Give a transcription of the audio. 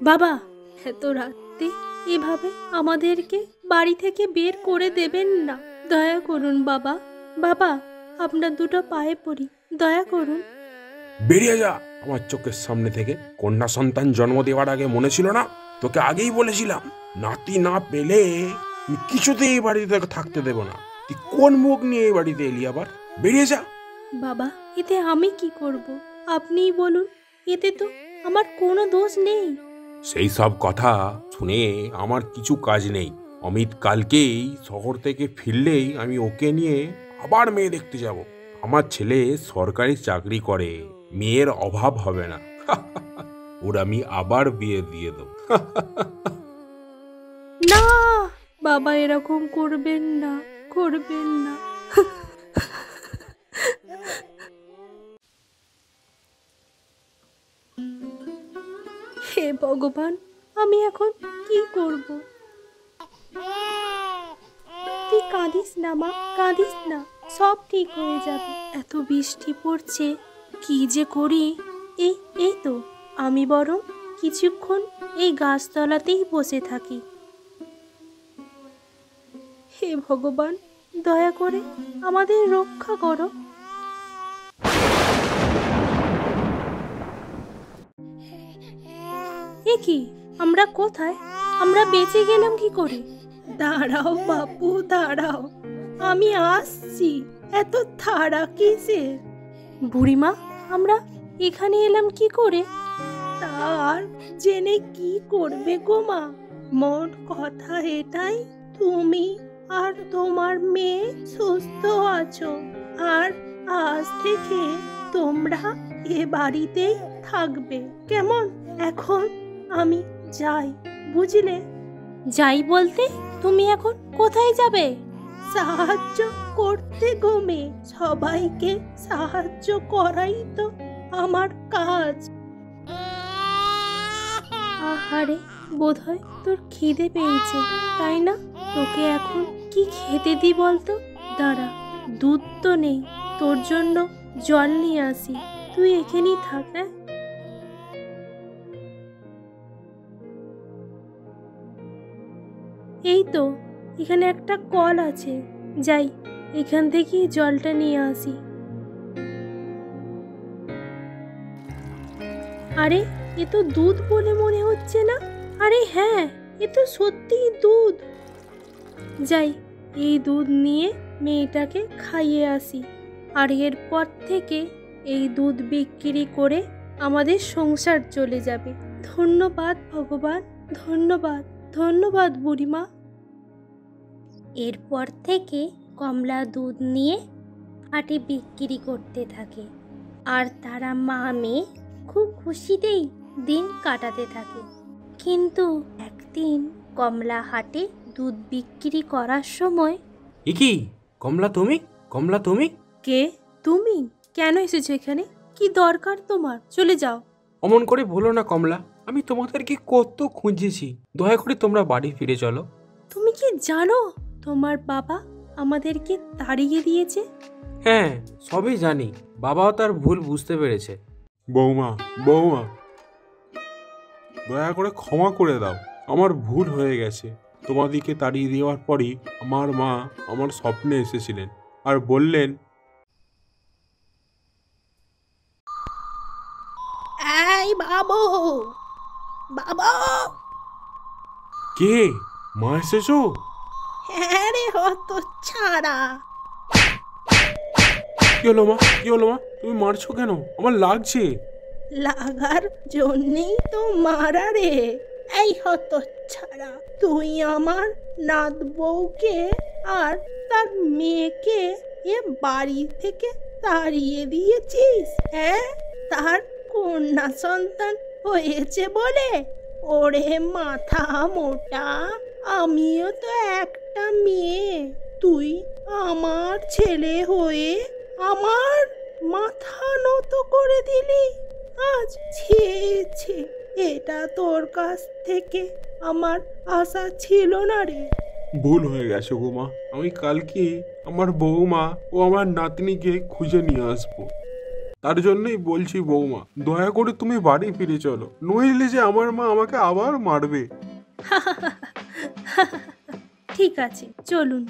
বাবা, এত রাতে এভাবে আমাদেরকে বাড়ি থেকে বের করে দেবেন না, দয়া করুন বাবা। বাবা, আপনার দুটো পায়ে পড়ি, দয়া করুন। বেরিয়ে যা আমার চোখের সামনে থেকে। কন্যা সন্তান জন্ম দেওয়ার আগে মনে ছিল না? তোকে আগেই বলেছিলাম, নাতি না পেলে কিছুতেই এই বাড়িতে থাকতে দেব না। তুই কোন মুখ নিয়ে এই বাড়িতে এলি আবার? বেরিয়ে যা। বাবা, এতে আমি কি করব? আপনিই বলুন। এতে তো আমার কোনো দোষ নেই। সেই সব কথা শুনে আমার কিছু কাজ নেই। অমিত কালকেই শহর থেকে ফিরলেই আমি ওকে নিয়ে আবার মেয়ে দেখতে যাব। আমার ছেলে সরকারি চাকরি করে, মেয়ের অভাব হবে না। ওর আমি আবার বিয়ে দিয়ে দেব। না বাবা, এরকম করবেন না, করবেন না। হে ভগবান, আমি এখন কি করব? তুই কাঁদিস না মা, কাঁদিস না, সব ঠিক হয়ে যাবে। এত বৃষ্টি পড়ছে, কি যে করি। এই তো, আমি বরং কিছুক্ষণ এই গাছতলাতেই বসে থাকি। হে ভগবান, দয়া করে আমাদের রক্ষা করো। এ কি, আমরা কোথায়? আমরা বেঁচে গেলাম কি করে? দাঁড়াও বাপু, দাঁড়াও, আমি আসছি। এত তাড়া কিসের? বুড়িমা, আমরা এখানে এলাম কি করে? তার জেনে কি করবে গো মা? মোট কথা এটাই, তুমি আর তোমার মেয়ে সুস্থ আছো, আর আজ থেকে তোমরা এ বাড়িতেই থাকবে, কেমন? এখন আমি যাই, বুঝলে? যাই বলতে তুমি এখন কোথায় যাবে? সাহায্য করতে গো মেয়ে, সবাইকে সাহায্য করাই তো আমার কাজ। আহারে, বোধহয় তোর খিদে পেয়েছে, তাই না? তোকে এখন কি খেতে দি বলতো? দাঁড়া, দুধ তো নেই, তোর জন্য জল নিয়ে আসি। তুই এখানেই থাক। হ্যাঁ, এই তো এখানে একটা কল আছে, যাই এখান থেকে জলটা নিয়ে আসি। আরে, এ তো দুধ বলে মনে হচ্ছে না। আরে হ্যাঁ, এ তো সত্যিই দুধ। যাই, এই দুধ নিয়ে মেয়েটাকে খাইয়ে আসি, আর এরপর থেকে এই দুধ বিক্রি করে আমাদের সংসার চলে যাবে। ধন্যবাদ ভগবান, ধন্যবাদ, ধন্যবাদ বুড়িমা। এরপর থেকে কমলা দুধ নিয়ে হাটে বিক্রি করতে থাকে, আর তারা মা মেয়ে খুব খুশিতেই দিন কাটাতে থাকে। কিন্তু একদিন কমলা হাটে দুধ বিক্রি করার সময়, এ কি কমলা, তুমি? কমলা তুমি? কে তুমি? কেন এসেছো এখানে? কি দরকার তোমার? চলে যাও। অমন করে বলো না কমলা, আমি তোমাদেরকে কত খুঁজেছি। দয়া করে তোমরা বাড়ি ফিরে চলো। তুমি কি জানো তোমার বাবা আমাদেরকে তাড়িয়ে দিয়েছে? হ্যাঁ, সবই জানি। বাবাও তার ভুল বুঝতে পেরেছে। বৌমা, বৌমা, দয়া করে ক্ষমা করে দাও, আমার ভুল হয়ে গেছে। তোমাদিকে তাড়িয়ে দেওয়ার পরই আমার মা আমার স্বপ্নে এসেছিলেন আর বললেন, এই বাবু, বাবা। কে? মা এসেছো? হ্যাঁ রে, হত ছাড়া। কি হলো মা, কি হলো মা? তুমি মারছো কেন? আমার লাগছে। লাগার জন্যই তো মারা রে। এই হত ছাড়া, তুই আমার নাত বউকে আর তার মেয়েকে এ বাড়ি থেকে তাড়িয়ে দিয়েছিস, হ্যাঁ? তার কন্যা সন্তান হয়েছে বলে? ওরে মাথা মোটা, আমিও তো একটা মেয়ে। তুই আমার ছেলে হয়ে আমার মাথা নত করে দিলি আজ? ছি ছি, এটা তোর কাছ থেকে আমার আশা ছিল না রে। ভুল হয়ে গেছে গো মা, আমি কালকে আমার বৌমা ও আমার নাতনিকে খুঁজে নিয়ে আসবো। তার জন্যই বলছি বৌমা, দয়া করে তুমি বাড়ি ফিরে চলো, নইলে যে আমার মা আমাকে আবার মারবে। ঠিক আছে, চলুন।